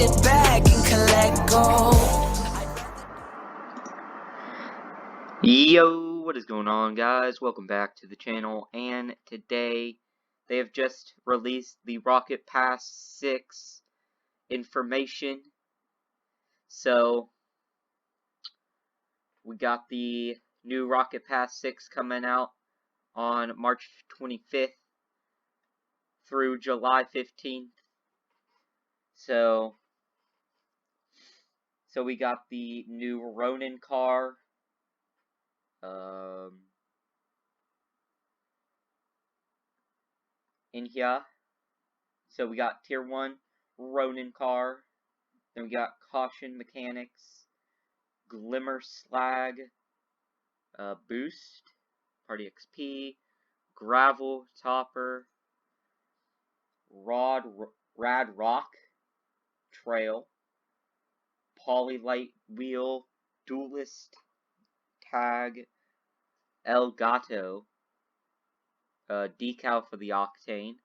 shit back and collect gold. Yo, what is going on, guys? Welcome back to the channel, and today they have just released the Rocket Pass 6 information. So we got the new Rocket Pass 6 coming out on March 25th through July 15th. So we got the new Ronin car. In here. So we got Tier 1 Ronin car. Then we got Caution Mechanics, Glimmer Slag, Boost, Party XP, Gravel Topper, Rad Rock Trail, Polylight Wheel, Duelist Tag, El Gato, Decal for the Octane,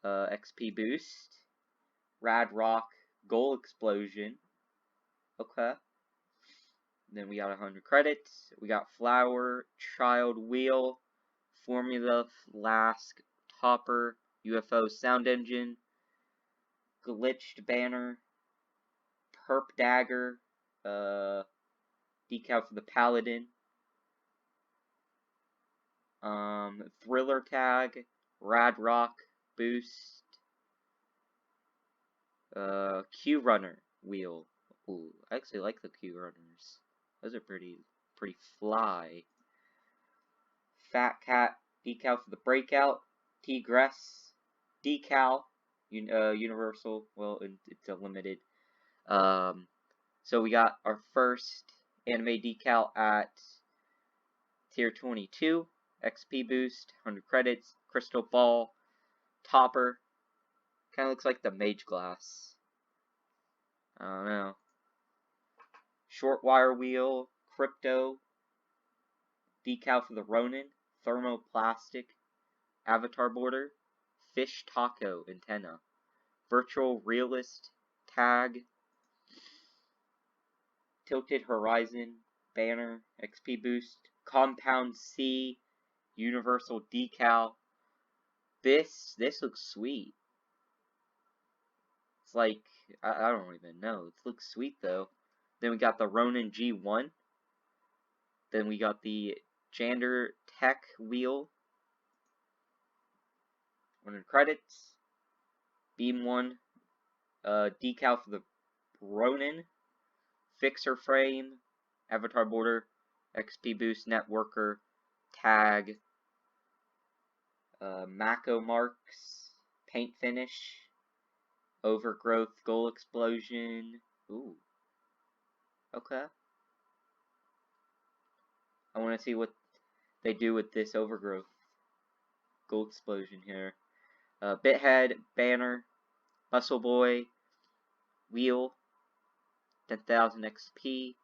XP Boost, Rad Rock, Goal Explosion. Okay. Then we got 100 credits. We got Flower, Child Wheel, Formula Flask, Topper, UFO Sound Engine, Glitched Banner, Perp Dagger, Decal for the Paladin, Thriller Tag, Rad Rock, Boost, Q Runner Wheel. Ooh, I actually like the Q Runners. Those are pretty fly. Fat Cat Decal for the Breakout, Tigress Decal, Universal. Well, it's a limited. So we got our first anime decal at Tier 22, XP Boost, 100 credits, Crystal Ball, Topper. Kind of looks like the Mage Glass. I don't know. Short Wire Wheel, Crypto, Decal for the Ronin, Thermoplastic, Avatar Border, Fish Taco Antenna, Virtual Realist Tag, Tilted Horizon Banner, XP Boost, Compound C, Universal Decal. This looks sweet. It's like, I don't even know. It looks sweet though. Then we got the Ronin G1. Then we got the Jander Tech Wheel. 100 credits. Beam 1. Decal for the Ronin. Fixer Frame. Avatar Border. XP Boost Networker. Tag. Mako Marks. Paint Finish. Overgrowth Goal Explosion. Ooh. Okay. I want to see what they do with this Overgrowth Goal Explosion here. Bithead, Banner, Muscle Boy, Wheel, 10,000 XP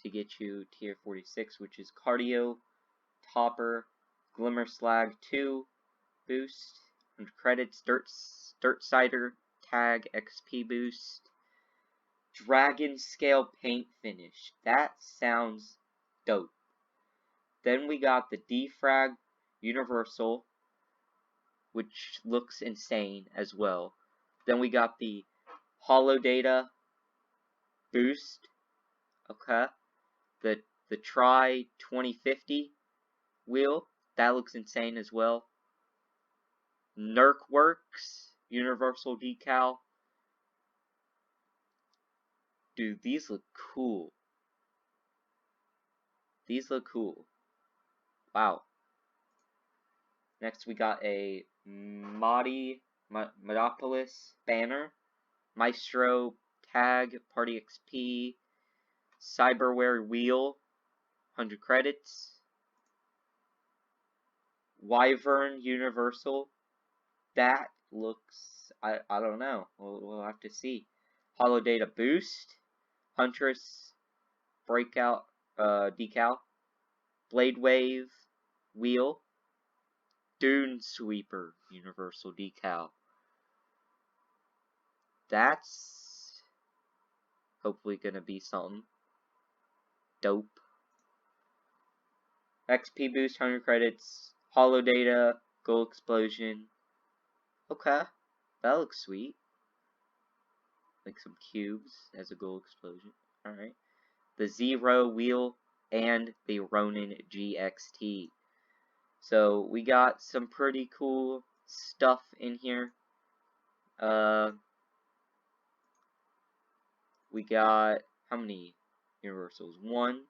to get you Tier 46, which is Cardio, Topper, Glimmer Slag 2, Boost, 100 credits, Dirt Cider, Tag, XP Boost, Dragon Scale Paint Finish. That sounds dope. Then we got the Defrag Universal, which looks insane as well. Then we got the Holo Data Boost. Okay. The Try 2050 wheel. That looks insane as well. Nerkworks Universal Decal. Dude, these look cool. These look cool. Wow. Next we got a Metropolis Banner, Maestro Tag, Party XP, Cyberware Wheel, 100 credits, Wyvern Universal. That looks, I don't know, we'll have to see. Holo Data Boost, Huntress Breakout Decal, Blade Wave Wheel, Dune Sweeper Universal Decal. That's hopefully gonna be something dope. XP boost, 100 credits, holo data, gold explosion. Okay, that looks sweet. Like some cubes as a gold explosion. Alright. The Zero wheel and the Ronin GXT. So we got some pretty cool stuff in here. We got how many universals? 1,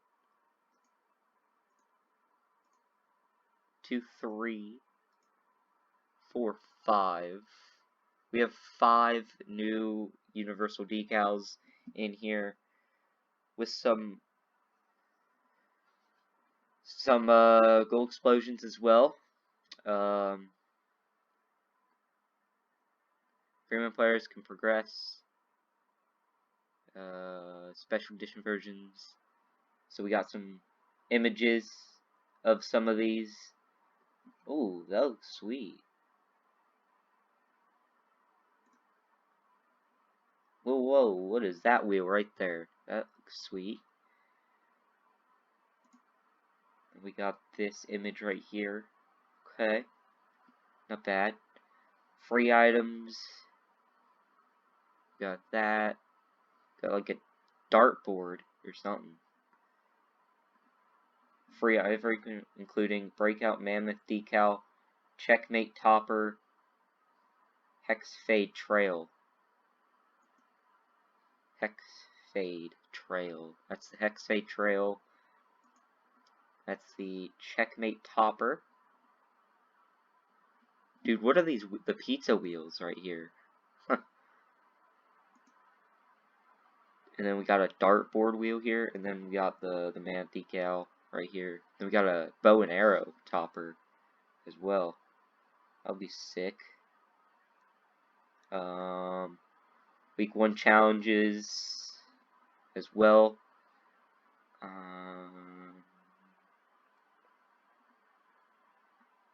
2, 3, 4, 5. We have 5 new universal decals in here with some gold explosions as well. Premium players can progress. Special edition versions. So we got some images of some of these. Oh, that looks sweet. Whoa, whoa, what is that wheel right there? That looks sweet. We got this image right here. Okay. Not bad. Free items. Got that. Got like a dartboard or something. Free ivory, including Breakout Mammoth decal, Checkmate topper, Hex Fade trail. Hex Fade trail. That's the Hex Fade trail. That's the Checkmate topper. Dude, what are these? The pizza wheels right here. And then we got a dartboard wheel here, and then we got the man decal right here. Then we got a bow and arrow topper as well. That'll be sick. Week 1 challenges as well.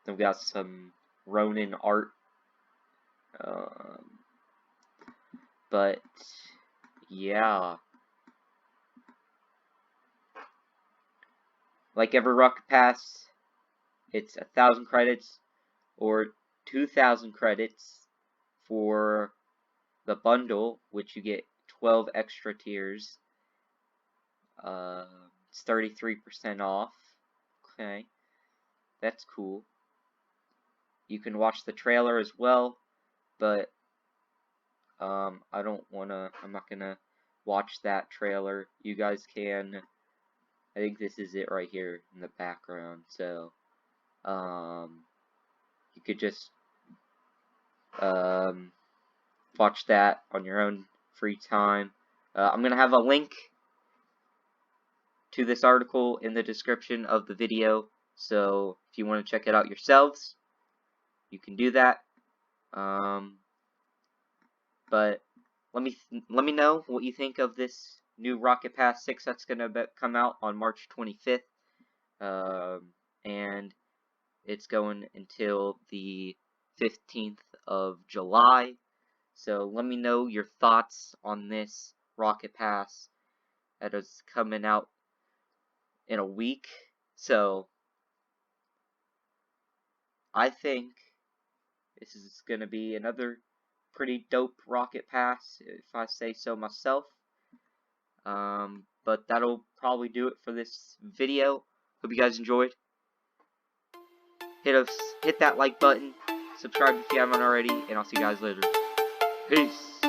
Then we got some Ronin art. But yeah. Like every Rocket Pass, it's 1,000 credits or 2,000 credits for the bundle, which you get 12 extra tiers. It's 33% off. Okay, that's cool. You can watch the trailer as well, but I'm not gonna watch that trailer. You guys can. I think this is it right here in the background. So, you could just watch that on your own free time. I'm gonna have a link to this article in the description of the video. So if you want to check it out yourselves, you can do that. But let me know what you think of this new Rocket Pass 6 that's gonna come out on March 25th, and it's going until the 15th of July. So let me know your thoughts on this Rocket Pass that is coming out in a week. So I think this is going to be another pretty dope Rocket Pass, if I say so myself. But that'll probably do it for this video. Hope you guys enjoyed. Hit that like button, subscribe if you haven't already, and I'll see you guys later. Peace.